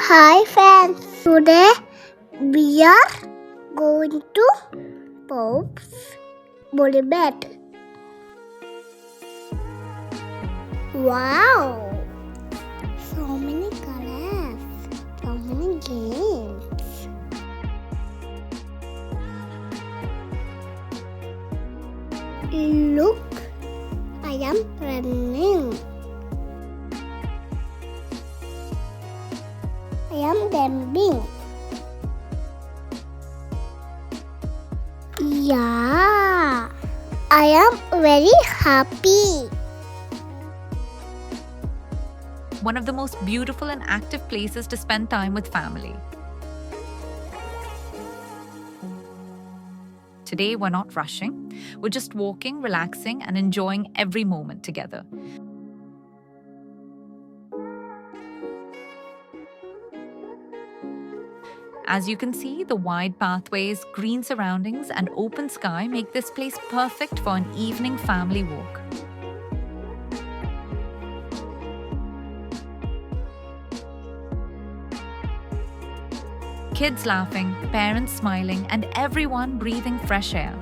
Hi friends, today we are going to Sports Boulevard. Wow! So many colors, so many games. Look, I am running. I am jumping. Yeah, I am very happy. One of the most beautiful and active places to spend time with family. Today, we're not rushing. We're just walking, relaxing, and enjoying every moment together. As you can see, the wide pathways, green surroundings, and open sky make this place perfect for an evening family walk. Kids laughing, parents smiling, and everyone breathing fresh air.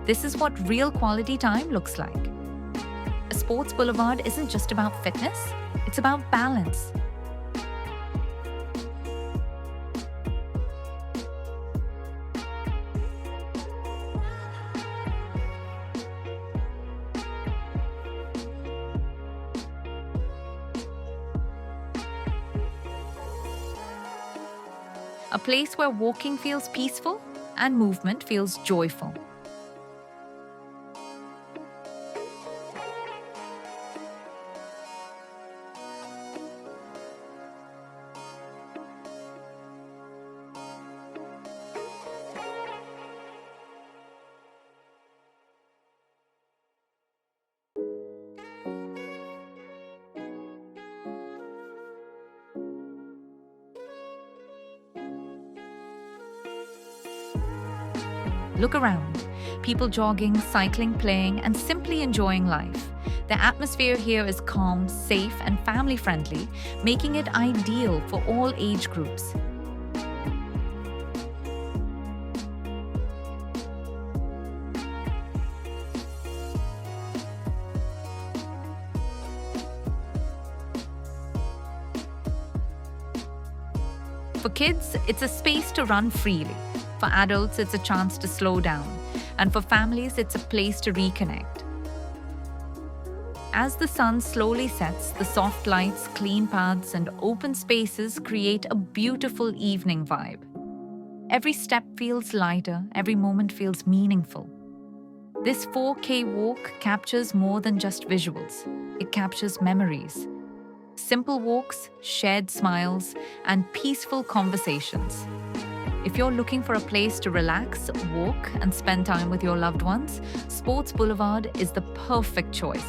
This is what real quality time looks like. A Sports Boulevard isn't just about fitness, it's about balance. A place where walking feels peaceful and movement feels joyful. Look around. People jogging, cycling, playing, and simply enjoying life. The atmosphere here is calm, safe, and family-friendly, making it ideal for all age groups. For kids, it's a space to run freely. For adults, it's a chance to slow down. And for families, it's a place to reconnect. As the sun slowly sets, the soft lights, clean paths, and open spaces create a beautiful evening vibe. Every step feels lighter, every moment feels meaningful. This 4K walk captures more than just visuals. It captures memories. Simple walks, shared smiles, and peaceful conversations. If you're looking for a place to relax, walk, and spend time with your loved ones, Sports Boulevard is the perfect choice.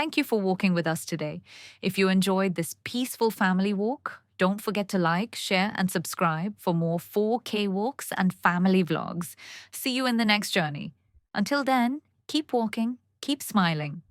Thank you for walking with us today. If you enjoyed this peaceful family walk, don't forget to like, share, and subscribe for more 4K walks and family vlogs. See you in the next journey. Until then, keep walking, keep smiling.